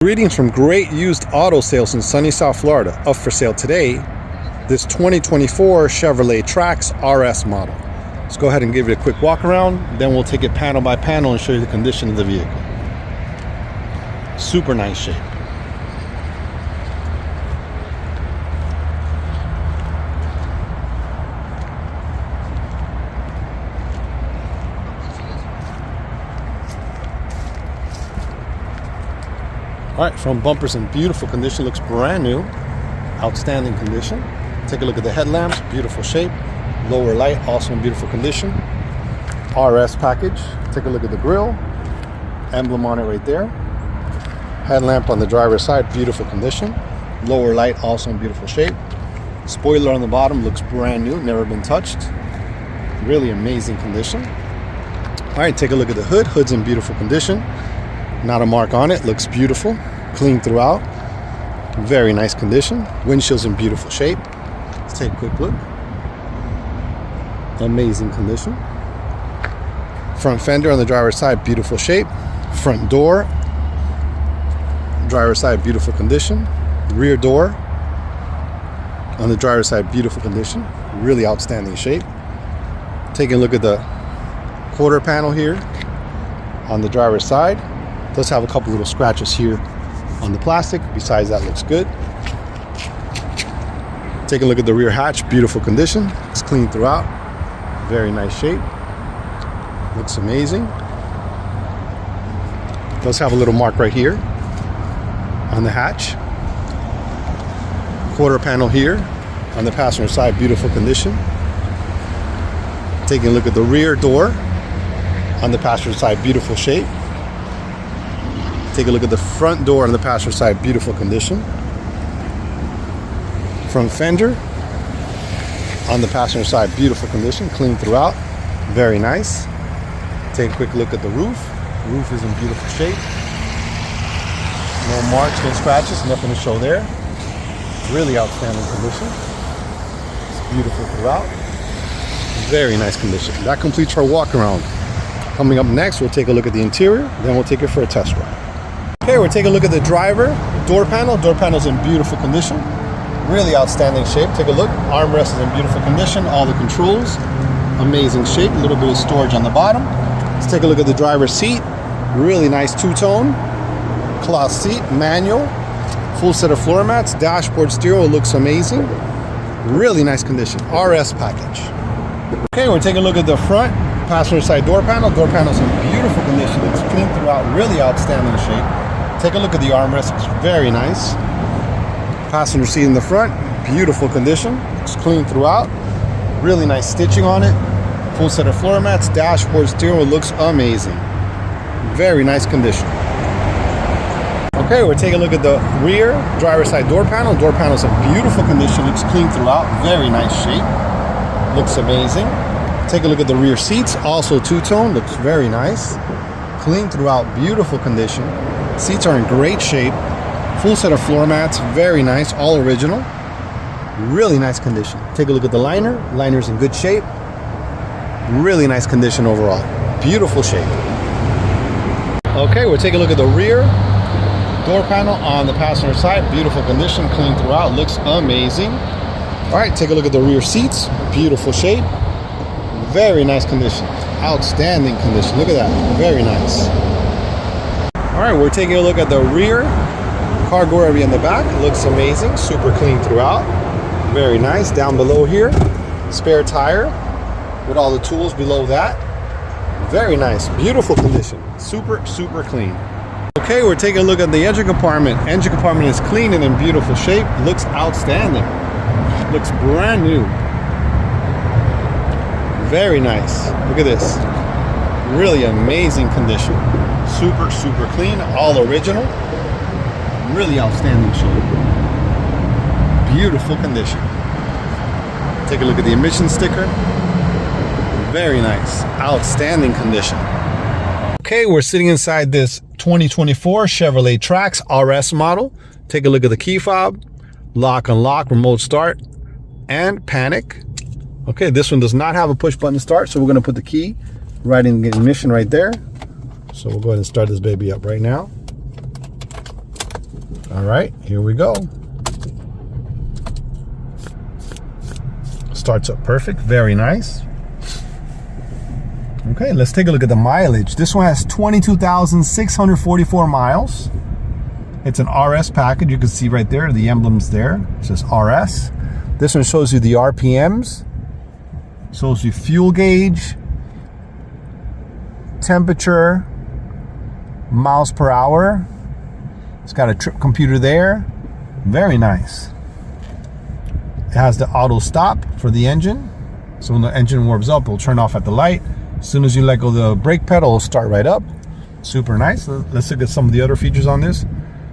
Greetings from Great Used Auto Sales in sunny South Florida. Up for sale today, this 2024 Chevrolet TRAX RS model. Let's go ahead and give it a quick walk around, then we'll take it panel by panel and show you the condition of the vehicle. Super nice shape. All right, front bumper's in beautiful condition, looks brand new, outstanding condition. Take a look at the headlamps, beautiful shape. Lower light, also in beautiful condition. RS package. Take a look at the grille, emblem on it right there. Headlamp on the driver's side, beautiful condition. Lower light, also in beautiful shape. Spoiler on the bottom, looks brand new, never been touched. Really amazing condition. All right, take a look at the hood. Hood's in beautiful condition. Not a mark on it, looks beautiful, clean throughout, very nice condition. Windshield's in beautiful shape. Let's take a quick look. Amazing condition. Front fender on the driver's side, beautiful shape. Front door, driver's side, beautiful condition. Rear door on the driver's side, beautiful condition, really outstanding shape. Taking a look at the quarter panel here on the driver's side. Does have a couple little scratches here on the plastic. Besides that, looks good. Take a look at the rear hatch, beautiful condition. It's clean throughout. Very nice shape. Looks amazing. Does have a little mark right here on the hatch. Quarter panel here on the passenger side, beautiful condition. Taking a look at the rear door on the passenger side, beautiful shape. Take a look at the front door on the passenger side, beautiful condition. Front fender on the passenger side, beautiful condition, clean throughout, very nice. Take a quick look at the roof. The roof is in beautiful shape. No marks, no scratches, nothing to show there. Really outstanding condition. It's beautiful throughout. Very nice condition. That completes our walk around. Coming up next, we'll take a look at the interior, then we'll take it for a test ride. Okay, we'll take a look at the driver door panel. Door panel's in beautiful condition. Really outstanding shape. Take a look. Armrest is in beautiful condition. All the controls, amazing shape. A little bit of storage on the bottom. Let's take a look at the driver's seat. Really nice two-tone. Cloth seat, manual. Full set of floor mats. Dashboard stereo looks amazing. Really nice condition. RS package. Okay, we're taking a look at the front passenger side door panel. Door panel's in beautiful condition. It's clean throughout. Really outstanding shape. Take a look at the armrest, it's very nice. Passenger seat in the front, beautiful condition. It's clean throughout. Really nice stitching on it. Full set of floor mats, dashboard stereo looks amazing. Very nice condition. Okay, we're taking a look at the rear driver's side door panel. Door panel's in beautiful condition, looks clean throughout. Very nice shape. Looks amazing. Take a look at the rear seats, also two-tone, looks very nice. Clean throughout, beautiful condition. Seats are in great shape. Full set of floor mats, very nice, all original. Really nice condition. Take a look at the liner. Liner's in good shape. Really nice condition overall. Beautiful shape. Okay, we'll take a look at the rear door panel on the passenger side. Beautiful condition, clean throughout, looks amazing. All right, take a look at the rear seats. Beautiful shape. Very nice condition. Outstanding condition. Look at that. Very nice. All right, we're taking a look at the rear cargo area in the back. It looks amazing, super clean throughout. Very nice. Down below here, spare tire with all the tools below that. Very nice, beautiful condition. Super, super clean. Okay, we're taking a look at the engine compartment. Engine compartment is clean and in beautiful shape. Looks outstanding. Looks brand new. Very nice. Look at this. Really amazing condition. Super, super clean, all original. Really outstanding shape. Beautiful condition. Take a look at the emission sticker. Very nice, outstanding condition. Okay, we're sitting inside this 2024 Chevrolet TRAX RS model. Take a look at the key fob, lock, unlock, remote start, and panic. Okay, this one does not have a push button start, so we're gonna put the key right in the ignition right there. So we'll go ahead and start this baby up right now. All right, here we go. Starts up perfect, very nice. Okay, let's take a look at the mileage. This one has 22,644 miles. It's an RS package. You can see right there, the emblem's there. It says RS. This one shows you the RPMs, shows you fuel gauge, temperature, miles per hour. It's got a trip computer there. Very nice. It has the auto stop for the engine. So when the engine warms up, it'll turn off at the light. As soon as you let go of the brake pedal, it'll start right up. Super nice. Let's look at some of the other features on this.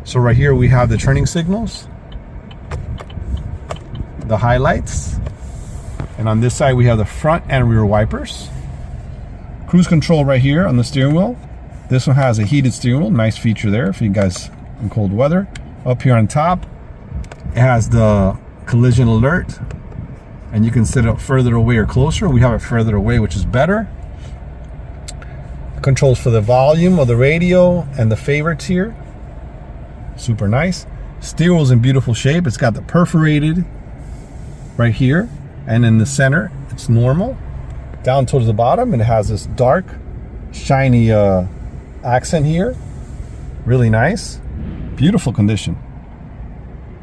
So right here we have the turning signals, the highlights, and on this side we have the front and rear wipers. Cruise control right here on the steering wheel. This one has a heated steering wheel, nice feature there for you guys in cold weather. Up here on top, it has the collision alert, and you can set it up further away or closer. We have it further away, which is better. Controls for the volume of the radio and the favorites here. Super nice. Steering wheel's in beautiful shape. It's got the perforated right here, and in the center it's normal. Down towards the bottom, and it has this dark, shiny accent here. Really nice. Beautiful condition.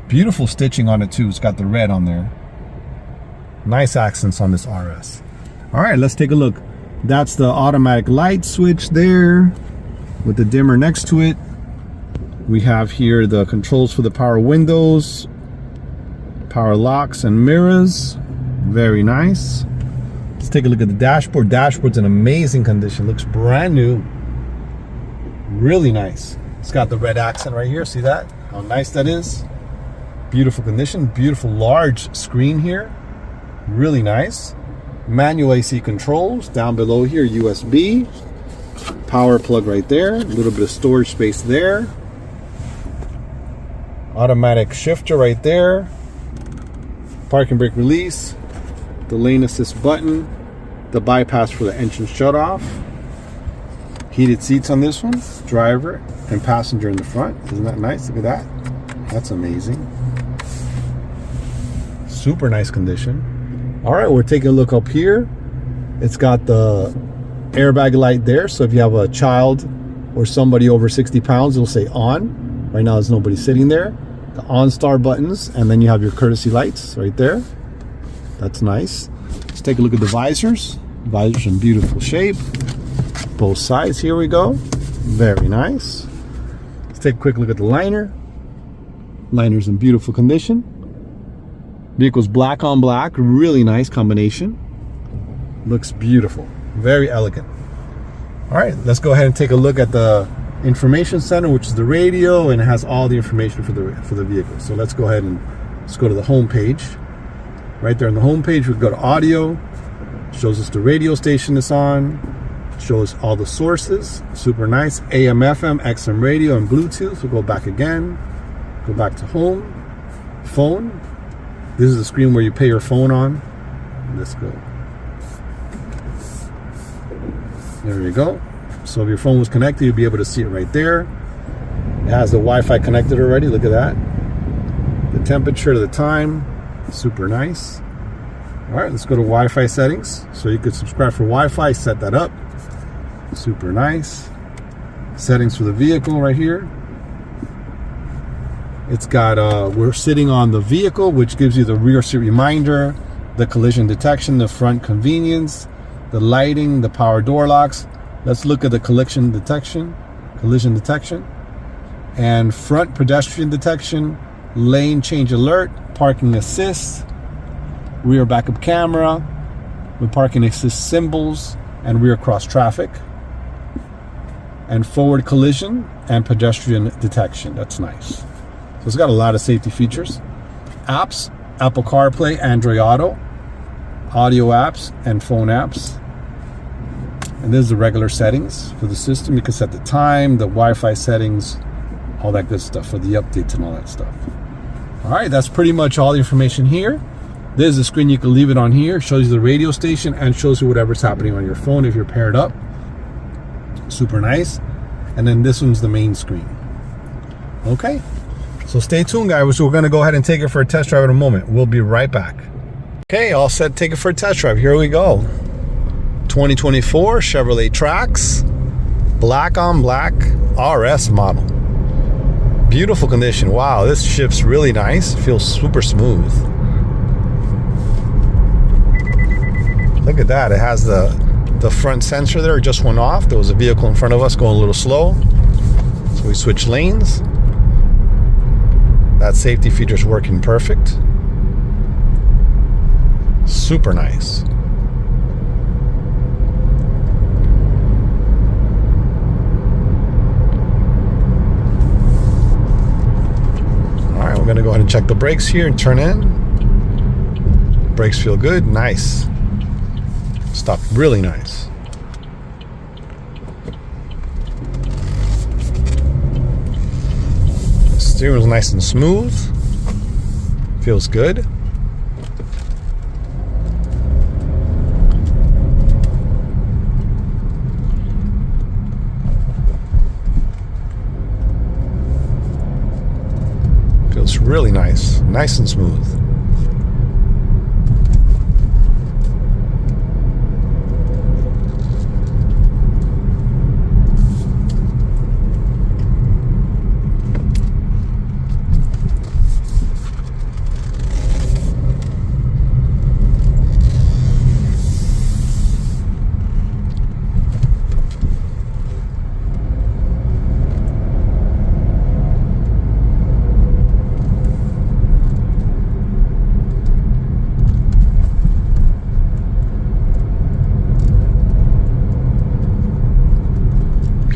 Beautiful stitching on it too. It's got the red on there. Nice accents on this RS. All right, let's take a look. That's the automatic light switch there with the dimmer next to it. We have here the controls for the power windows, power locks and mirrors. Very nice. Let's take a look at the dashboard. Dashboard's in amazing condition. Looks brand new. Really nice. It's got the red accent right here. See that? How nice that is. Beautiful condition. Beautiful large screen here. Really nice. Manual AC controls. Down below here, USB. Power plug right there. A little bit of storage space there. Automatic shifter right there. Parking brake release. The lane assist button. The bypass for the engine shut off. Heated seats on this one. Driver and passenger in the front. Isn't that nice? Look at that. That's amazing. Super nice condition. All right, we're taking a look up here. It's got the airbag light there. So if you have a child or somebody over 60 pounds, it'll say on. Right now there's nobody sitting there. The OnStar buttons, and then you have your courtesy lights right there. That's nice. Let's take a look at the visors. Visors in beautiful shape. Both sides, here we go. Very nice. Let's take a quick look at the liner. Liner's in beautiful condition. Vehicle's black on black, really nice combination. Looks beautiful, very elegant. All right, let's go ahead and take a look at the information center, which is the radio, and it has all the information for the vehicle. So let's go ahead and let's go to the home page. Right there on the home page, we go to audio. Shows us the radio station it's on. Shows all the sources. Super nice. AM, FM, XM radio, and Bluetooth. We'll go back again. Go back to home. Phone. This is the screen where you pay your phone on. Let's go. There you go. So if your phone was connected, you'll be able to see it right there. It has the Wi-Fi connected already. Look at that. The temperature, the time. Super nice. All right, let's go to Wi-Fi settings. So you could subscribe for Wi-Fi, set that up. Super nice. Settings for the vehicle right here. It's got, we're sitting on the vehicle, which gives you the rear seat reminder, the collision detection, the front convenience, the lighting, the power door locks. Let's look at the collision detection, and front pedestrian detection, lane change alert, parking assist, rear backup camera with parking assist symbols, and rear cross traffic, and forward collision and pedestrian detection. That's nice. So it's got a lot of safety features. Apps, Apple CarPlay, Android Auto, audio apps, and phone apps. And this is the regular settings for the system. You can set the time, the Wi-Fi settings, all that good stuff for the updates and all that stuff. All right, that's pretty much all the information here. There's the screen. You can leave it on here. It shows you the radio station and shows you whatever's happening on your phone if you're paired up. Super nice. And then this one's the main screen. Okay. So stay tuned, guys. We're going to go ahead and take it for a test drive in a moment. We'll be right back. Okay, all set. Take it for a test drive. Here we go. 2024 Chevrolet TRAX, black on black RS model. Beautiful condition. Wow, this shifts really nice. Feels super smooth. Look at that. It has the front sensor there. It just went off. There was a vehicle in front of us going a little slow, so we switched lanes. That safety feature is working perfect. Super nice. All right, we're gonna go ahead and check the brakes here and turn in. Brakes feel good, nice. Stopped really nice. Steering wheel's nice and smooth. Feels good. Feels really nice. Nice and smooth.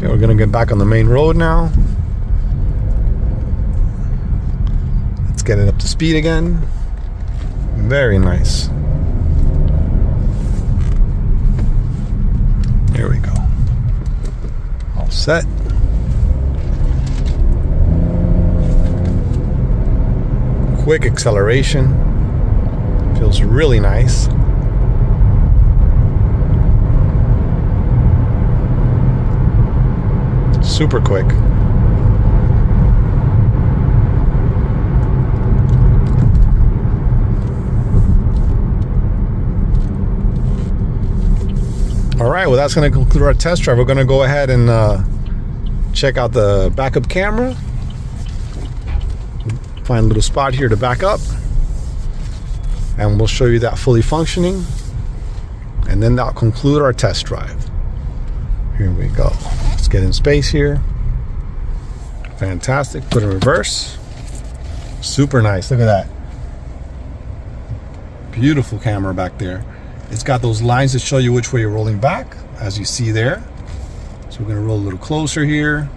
We're gonna get back on the main road now. Let's get it up to speed again. Very nice. There we go. All set. Quick acceleration. Feels really nice. Super quick. All right, well, that's going to conclude our test drive. We're going to go ahead and check out the backup camera. Find a little spot here to back up. And we'll show you that fully functioning. And then that'll conclude our test drive. Here we go. Let's get in space here. Fantastic. Put in reverse. Super nice. Look at that. Beautiful camera back there. It's got those lines that show you which way you're rolling back, as you see there. So we're going to roll a little closer here.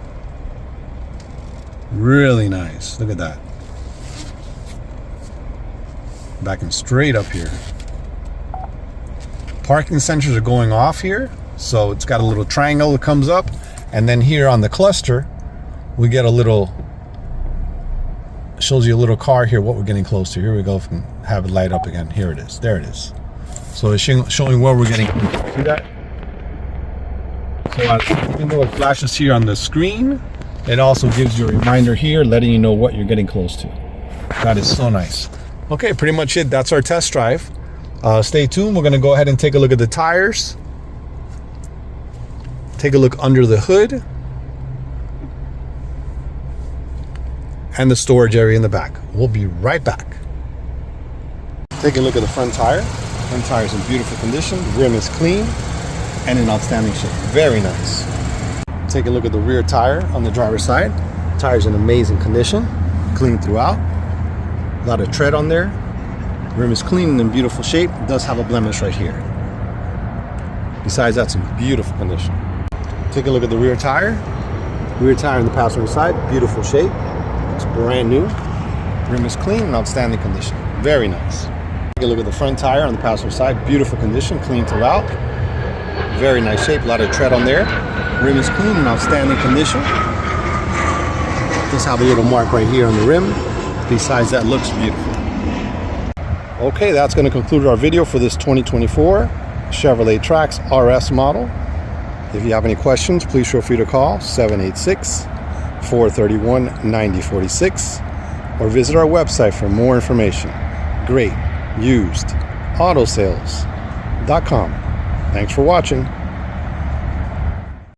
Really nice. Look at that. Backing straight up here. Parking sensors are going off here. So it's got a little triangle that comes up, and then here on the cluster we get a little, shows you a little car here, what we're getting close to. Here we go. If we can have it light up again. Here it is. There it is. So it's showing where we're getting. See that? So even though it flashes here on the screen, it also gives you a reminder here letting you know what you're getting close to. That is so nice. Okay, pretty much it. That's our test drive. Stay tuned. We're going to go ahead and take a look at the tires. Take a look under the hood and the storage area in the back. We'll be right back. Take a look at the front tire. Front tire is in beautiful condition. The rim is clean and in outstanding shape. Very nice. Take a look at the rear tire on the driver's side. Tire's in amazing condition, clean throughout. A lot of tread on there. Rim is clean and in beautiful shape. It does have a blemish right here. Besides, that's in beautiful condition. Take a look at the rear tire. Rear tire on the passenger side, beautiful shape. It's brand new. Rim is clean and outstanding condition. Very nice. Take a look at the front tire on the passenger side, beautiful condition, clean throughout. Very nice shape, a lot of tread on there. Rim is clean and outstanding condition. Just have a little mark right here on the rim. Besides that, looks beautiful. Okay, that's going to conclude our video for this 2024 Chevrolet TRAX RS model. If you have any questions, please feel free to call 786-431-9046. or visit our website for more information. GreatUsedAutoSales.com. Thanks for watching.